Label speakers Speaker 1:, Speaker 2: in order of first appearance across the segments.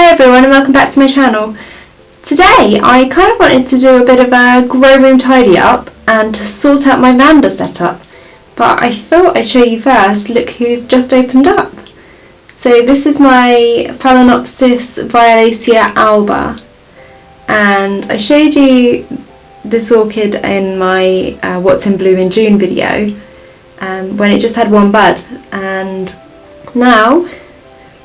Speaker 1: Hi everyone and welcome back to my channel. Today I kind of wanted to do a bit of a grow room tidy up and to sort out my Vanda setup, but I thought I'd show you first. Look who's just opened up. So this is my Phalaenopsis violacea alba, and I showed you this orchid in my What's in Bloom in June video when it just had one bud, and now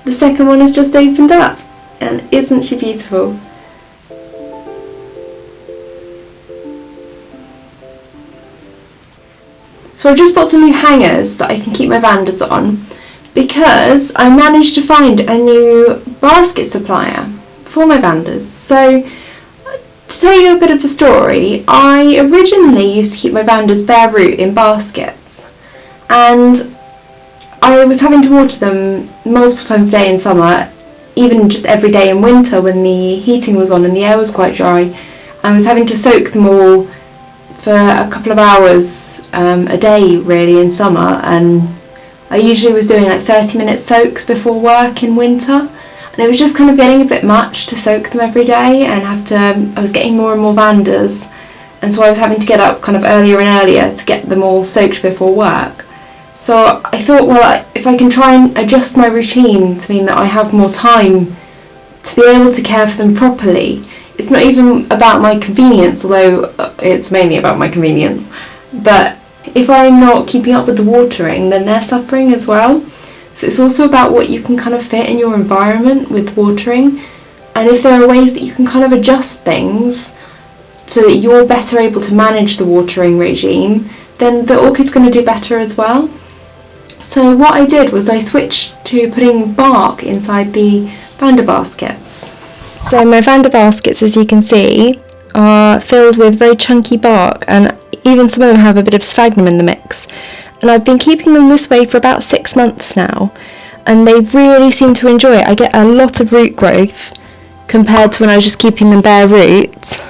Speaker 1: the second one has just opened up. And isn't she beautiful? So I've just bought some new hangers that I can keep my Vandas on, because I managed to find a new basket supplier for my Vandas. So to tell you a bit of the story, I originally used to keep my Vandas bare root in baskets, and I was having to water them multiple times a day in summer, even just every day in winter when the heating was on and the air was quite dry. I was having to soak them all for a couple of hours a day really in summer, and I usually was doing like 30-minute soaks before work in winter, and it was just kind of getting a bit much to soak them every day, and I was getting more and more Vandas, and so I was having to get up kind of earlier and earlier to get them all soaked before work. So I thought, well, if I can try and adjust my routine to mean that I have more time to be able to care for them properly. It's not even about my convenience, although it's mainly about my convenience, but if I'm not keeping up with the watering, then they're suffering as well. So it's also about what you can kind of fit in your environment with watering, and if there are ways that you can kind of adjust things so that you're better able to manage the watering regime, then the orchid's going to do better as well. So what I did was I switched to putting bark inside the Vanda baskets. So my Vanda baskets, as you can see, are filled with very chunky bark, and even some of them have a bit of sphagnum in the mix. And I've been keeping them this way for about 6 months now, and they really seem to enjoy it. I get a lot of root growth compared to when I was just keeping them bare root.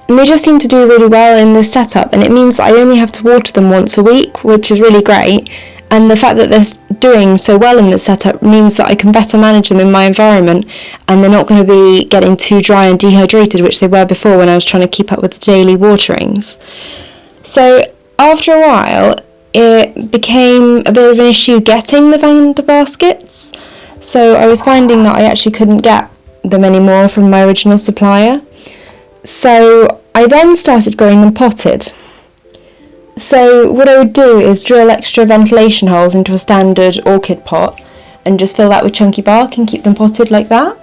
Speaker 1: And they just seem to do really well in this setup, and it means that I only have to water them once a week, which is really great. And the fact that they're doing so well in this setup means that I can better manage them in my environment, and they're not going to be getting too dry and dehydrated, which they were before when I was trying to keep up with the daily waterings. So after a while it became a bit of an issue getting the Vanda baskets, so I was finding that I actually couldn't get them anymore from my original supplier. So I then started growing them potted. So what I would do is drill extra ventilation holes into a standard orchid pot and just fill that with chunky bark and keep them potted like that.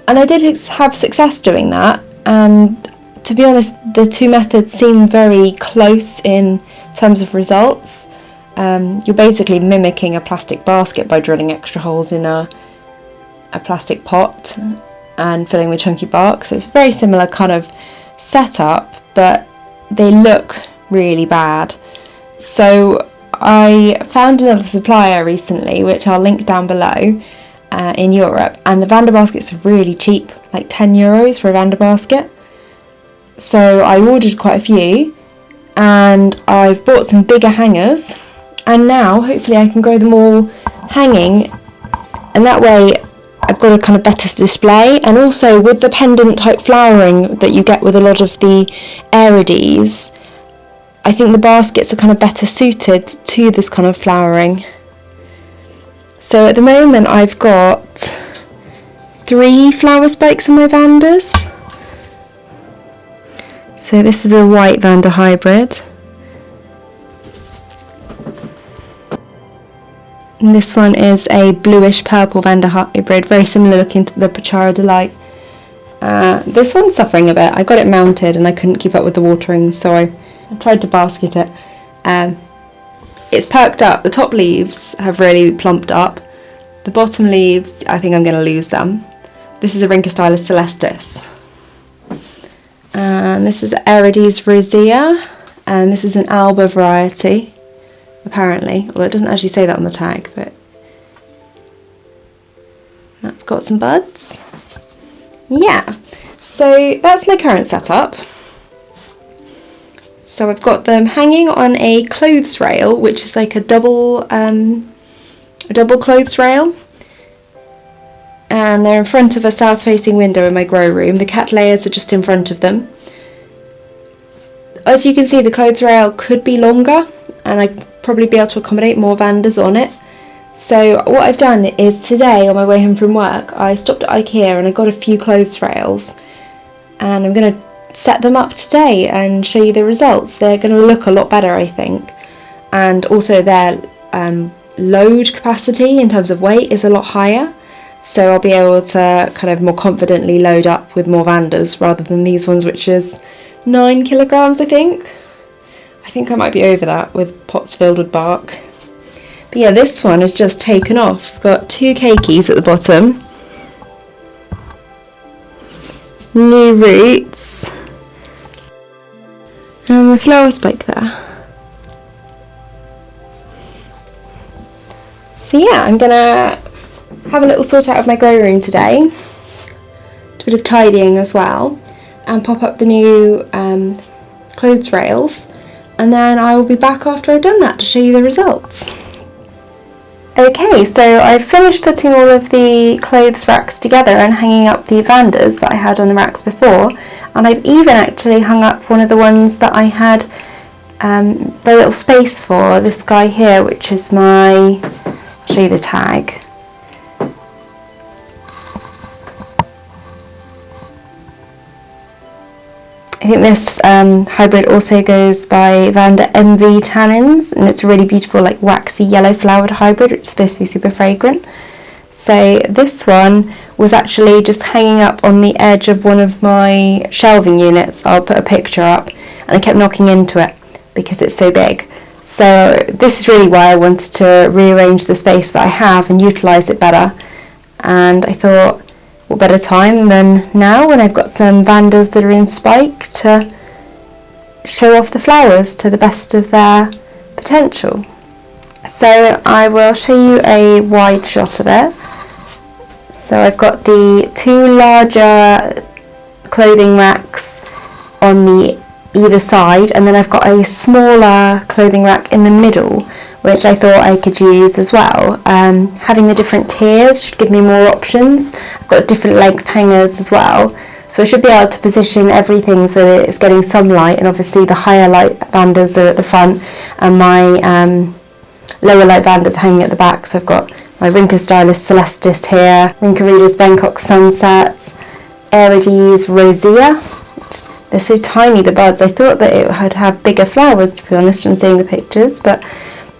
Speaker 1: And I did have success doing that, and to be honest, the two methods seem very close in terms of results. You're basically mimicking a plastic basket by drilling extra holes in a plastic pot and filling with chunky bark. So it's a very similar kind of setup, but they look really bad. So I found another supplier recently, which I'll link down below, in Europe, and the Vanda baskets are really cheap, like €10 for a Vanda basket. So I ordered quite a few, and I've bought some bigger hangers, and now hopefully I can grow them all hanging, and that way I've got a kind of better display. And also with the pendant type flowering that you get with a lot of the Arides, I think the baskets are kind of better suited to this kind of flowering. So at the moment I've got 3 flower spikes on my Vandas. So this is a white Vanda hybrid. And this one is a bluish purple Vanda hybrid, very similar looking to the Pachara Delight. This one's suffering a bit. I got it mounted and I couldn't keep up with the watering, so I tried to basket it. It's perked up. The top leaves have really plumped up. The bottom leaves, I think I'm going to lose them. This is a Rincostylus celestis. And this is Arides rosea, and this is an alba variety, apparently, although it doesn't actually say that on the tag, but that's got some buds. Yeah, so that's my current setup. So I've got them hanging on a clothes rail, which is like a double clothes rail. and they're in front of a south-facing window in my grow room. The cat layers are just in front of them. As you can see, the clothes rail could be longer, and I'd probably be able to accommodate more Vandas on it. So what I've done is today, on my way home from work, I stopped at Ikea and I got a few clothes rails, and I'm going to set them up today and show you the results. They're going to look a lot better, I think, and also their load capacity in terms of weight is a lot higher, so I'll be able to kind of more confidently load up with more Vandas rather than these ones, which is 9 kilograms, I think I might be over that with pots filled with bark. But yeah, this one is just taken off. I've got 2 keikis at the bottom, new roots, and the flower spike there. So yeah, I'm gonna have a little sort out of my grow room today, do a bit of tidying as well, and pop up the new clothes rails, and then I will be back after I've done that to show you the results. Okay, so I've finished putting all of the clothes racks together and hanging up the Vandas that I had on the racks before, and I've even actually hung up one of the ones that I had very little space for, this guy here, which is my, I'll show you the tag. I think this hybrid also goes by Vanda MV Tannins, and it's a really beautiful, like, waxy yellow flowered hybrid, which is supposed to be super fragrant. So this one was actually just hanging up on the edge of one of my shelving units. I'll put a picture up, and I kept knocking into it because it's so big. So this is really why I wanted to rearrange the space that I have and utilise it better. And I thought, what better time than now when I've got some Vandas that are in spike to show off the flowers to the best of their potential. So I will show you a wide shot of it. So I've got the 2 larger clothing racks on the either side, and then I've got a smaller clothing rack in the middle, which I thought I could use as well. Having the different tiers should give me more options. I've got different length hangers as well, so I should be able to position everything so that it's getting some light, and obviously the higher light Vandas are at the front and my lower light Vandas hanging at the back. So I've got my Rinker Stylist Celestis here, Rinker Readers Bangkok Sunsets, Arides Rosea. They're so tiny, the buds. I thought that it would have bigger flowers, to be honest, from seeing the pictures, but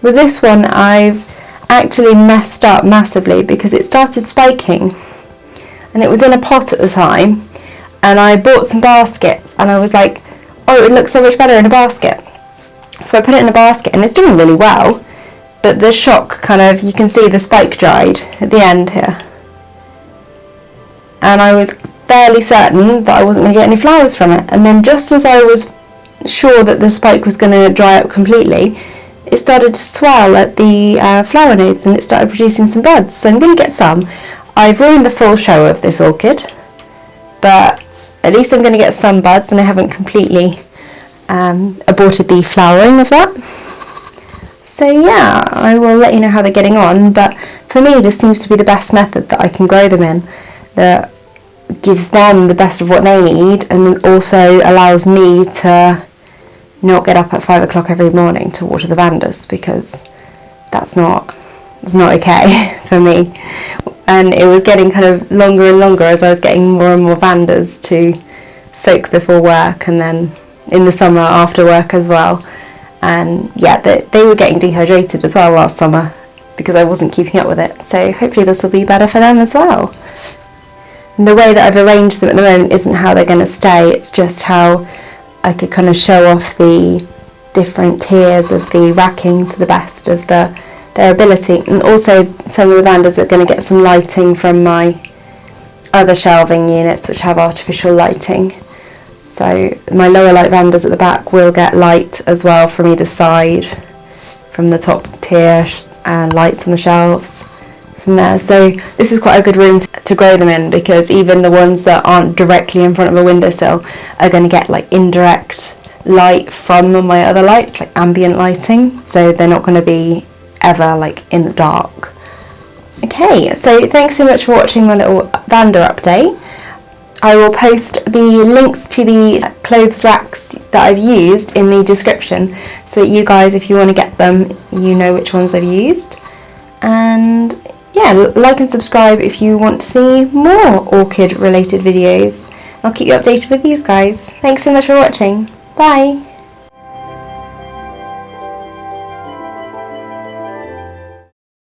Speaker 1: with this one I've actually messed up massively because it started spiking and it was in a pot at the time, and I bought some baskets and I was like, oh, it looks so much better in a basket. So I put it in a basket and it's doing really well, but the shock kind of, you can see the spike dried at the end here. And I was fairly certain that I wasn't going to get any flowers from it, and then just as I was sure that the spike was going to dry up completely, it started to swell at the flower nodes and it started producing some buds. So I'm going to get some. I've ruined the full show of this orchid, but at least I'm going to get some buds, and I haven't completely aborted the flowering of that. So yeah, I will let you know how they're getting on, but for me this seems to be the best method that I can grow them in, that gives them the best of what they need, and also allows me to not get up at 5 o'clock every morning to water the Vandas, because that's not okay for me. And it was getting kind of longer and longer as I was getting more and more Vandas to soak before work, and then in the summer after work as well. And yeah, they were getting dehydrated as well last summer because I wasn't keeping up with it. So hopefully this will be better for them as well. And the way that I've arranged them at the moment isn't how they're going to stay, it's just how I could kind of show off the different tiers of the racking to the best of their ability. And also some of the Vandas are going to get some lighting from my other shelving units which have artificial lighting. So my lower light Vandas at the back will get light as well from either side, from the top tier lights on the shelves from there. So this is quite a good room to grow them in, because even the ones that aren't directly in front of a windowsill are going to get like indirect light from my other lights, like ambient lighting, so they're not going to be ever like in the dark. Okay, so thanks so much for watching my little Vanda update. I will post the links to the clothes racks that I've used in the description, so that you guys, if you want to get them, you know which ones I've used. And yeah, like and subscribe if you want to see more orchid related videos. I'll keep you updated with these guys. Thanks so much for watching. Bye!